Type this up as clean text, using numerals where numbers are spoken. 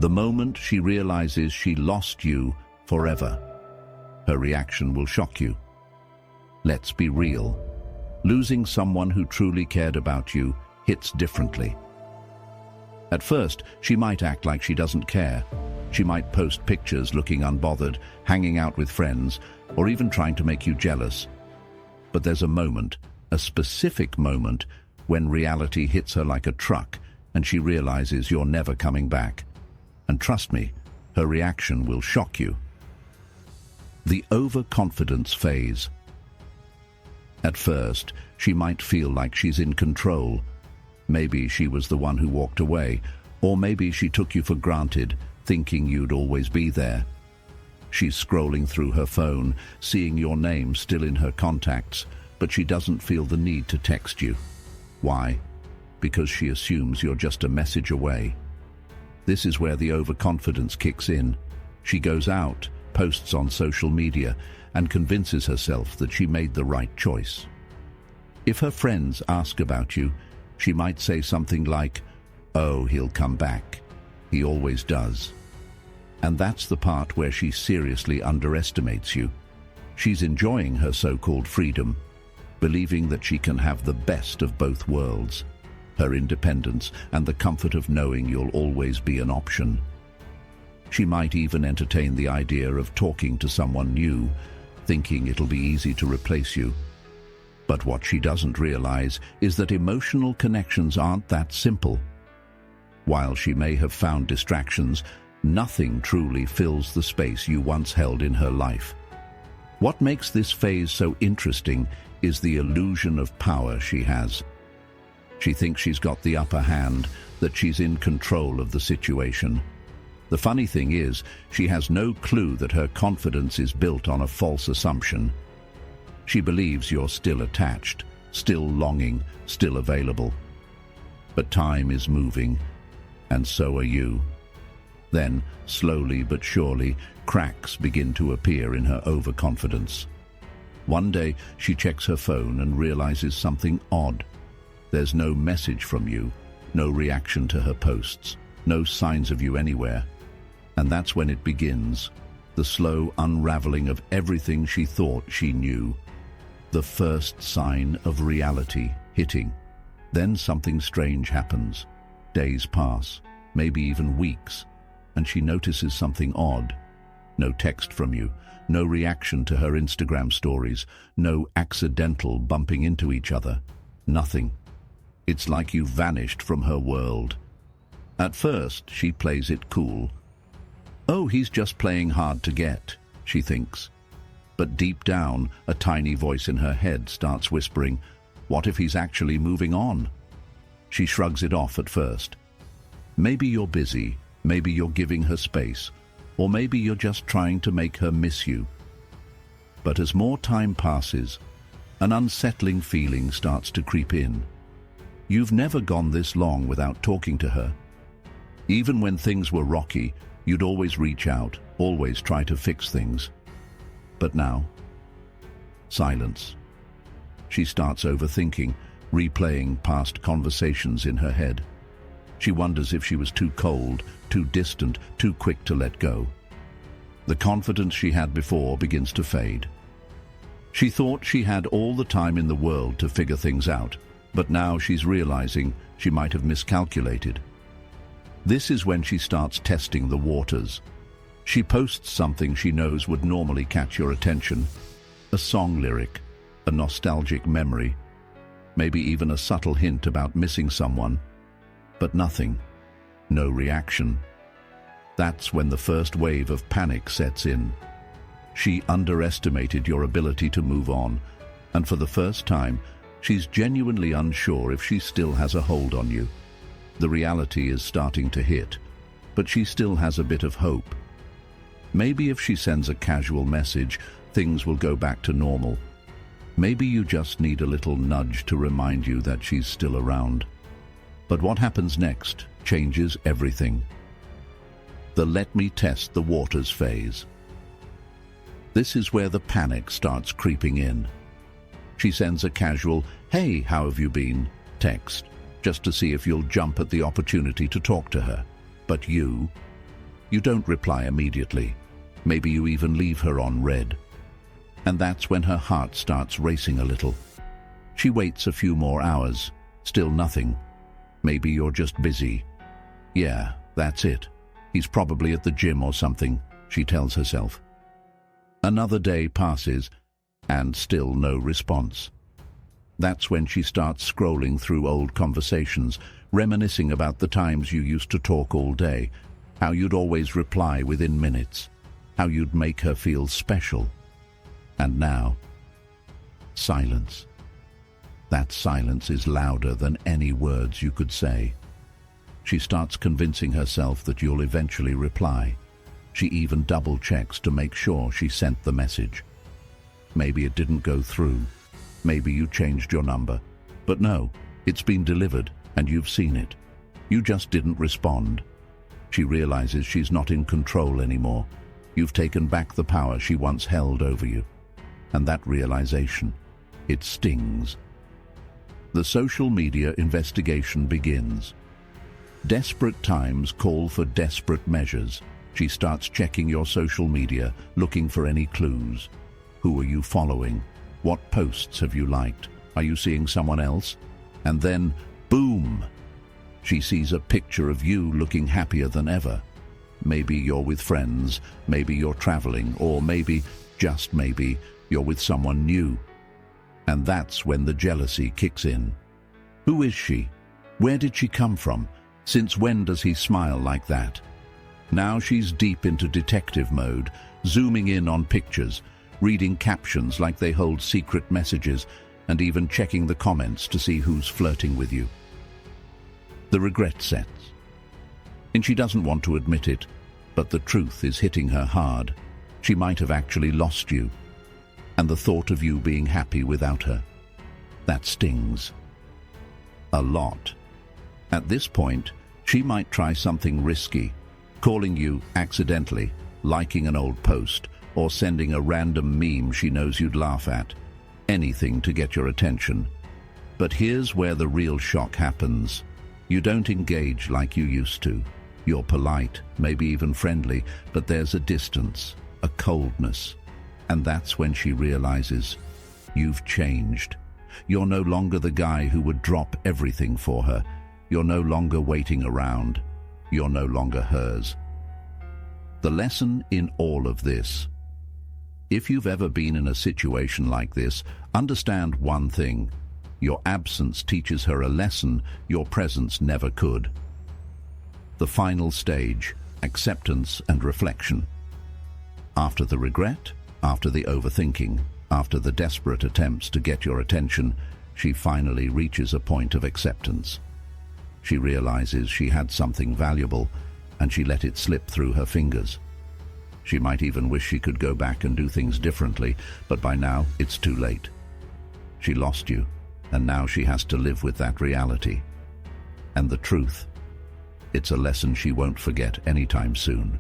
The moment she realizes she lost you forever, her reaction will shock you. Let's be real. Losing someone who truly cared about you hits differently. At first, she might act like she doesn't care. She might post pictures looking unbothered, hanging out with friends, or even trying to make you jealous. But there's a moment, a specific moment, when reality hits her like a truck and she realizes you're never coming back. And trust me, her reaction will shock you. The overconfidence phase. At first, she might feel like she's in control. Maybe she was the one who walked away, or maybe she took you for granted, thinking you'd always be there. She's scrolling through her phone, seeing your name still in her contacts, but she doesn't feel the need to text you. Why? Because she assumes you're just a message away. This is where the overconfidence kicks in. She goes out, posts on social media, and convinces herself that she made the right choice. If her friends ask about you, she might say something like, "Oh, he'll come back. He always does." And that's the part where she seriously underestimates you. She's enjoying her so-called freedom, believing that she can have the best of both worlds, her independence and the comfort of knowing you'll always be an option. She might even entertain the idea of talking to someone new, thinking it'll be easy to replace you. But what she doesn't realize is that emotional connections aren't that simple. While she may have found distractions, nothing truly fills the space you once held in her life. What makes this phase so interesting is the illusion of power she has. She thinks she's got the upper hand, that she's in control of the situation. The funny thing is, she has no clue that her confidence is built on a false assumption. She believes you're still attached, still longing, still available. But time is moving, and so are you. Then, slowly but surely, cracks begin to appear in her overconfidence. One day, she checks her phone and realizes something odd. There's no message from you, no reaction to her posts, no signs of you anywhere. And that's when it begins, the slow unraveling of everything she thought she knew. The first sign of reality hitting. Then something strange happens. Days pass, maybe even weeks, and she notices something odd. No text from you, no reaction to her Instagram stories, no accidental bumping into each other. Nothing. It's like you vanished from her world. At first, she plays it cool. Oh, he's just playing hard to get, she thinks. But deep down, a tiny voice in her head starts whispering, what if he's actually moving on? She shrugs it off at first. Maybe you're busy, maybe you're giving her space, or maybe you're just trying to make her miss you. But as more time passes, an unsettling feeling starts to creep in. You've never gone this long without talking to her. Even when things were rocky, you'd always reach out, always try to fix things. But now, silence. She starts overthinking, replaying past conversations in her head. She wonders if she was too cold, too distant, too quick to let go. The confidence she had before begins to fade. She thought she had all the time in the world to figure things out, but now she's realizing she might have miscalculated. This is when she starts testing the waters. She posts something she knows would normally catch your attention. A song lyric, a nostalgic memory, maybe even a subtle hint about missing someone. But nothing. No reaction. That's when the first wave of panic sets in. She underestimated your ability to move on, and for the first time, she's genuinely unsure if she still has a hold on you. The reality is starting to hit, but she still has a bit of hope. Maybe if she sends a casual message, things will go back to normal. Maybe you just need a little nudge to remind you that she's still around. But what happens next changes everything. The let me test the waters phase. This is where the panic starts creeping in. She sends a casual, "Hey, how have you been?" text, just to see if you'll jump at the opportunity to talk to her. But you You don't reply immediately. Maybe you even leave her on read. And that's when her heart starts racing a little. She waits a few more hours. Still nothing. Maybe you're just busy. Yeah, that's it. He's probably at the gym or something, she tells herself. Another day passes, and still no response. That's when she starts scrolling through old conversations, reminiscing about the times you used to talk all day, how you'd always reply within minutes, how you'd make her feel special. And now, silence. That silence is louder than any words you could say. She starts convincing herself that you'll eventually reply. She even double-checks to make sure she sent the message. Maybe it didn't go through. Maybe you changed your number. But no, it's been delivered and you've seen it. You just didn't respond. She realizes she's not in control anymore. You've taken back the power she once held over you. And that realization, it stings. The social media investigation begins. Desperate times call for desperate measures. She starts checking your social media, looking for any clues. Who are you following? What posts have you liked? Are you seeing someone else? And then, boom! She sees a picture of you looking happier than ever. Maybe you're with friends, maybe you're traveling, or maybe, just maybe, you're with someone new. And that's when the jealousy kicks in. Who is she? Where did she come from? Since when does he smile like that? Now she's deep into detective mode, zooming in on pictures, reading captions like they hold secret messages, and even checking the comments to see who's flirting with you. The regret sets. And she doesn't want to admit it, but the truth is hitting her hard. She might have actually lost you. And the thought of you being happy without her, that stings. A lot. At this point, she might try something risky, calling you accidentally, liking an old post, or sending a random meme she knows you'd laugh at. Anything to get your attention. But here's where the real shock happens. You don't engage like you used to. You're polite, maybe even friendly, but there's a distance, a coldness. And that's when she realizes you've changed. You're no longer the guy who would drop everything for her. You're no longer waiting around. You're no longer hers. The lesson in all of this: if you've ever been in a situation like this, understand one thing. Your absence teaches her a lesson your presence never could. The final stage: acceptance and reflection. After the regret, after the overthinking, after the desperate attempts to get your attention, she finally reaches a point of acceptance. She realizes she had something valuable, and she let it slip through her fingers. She might even wish she could go back and do things differently, but by now it's too late. She lost you, and now she has to live with that reality. And the truth, it's a lesson she won't forget anytime soon.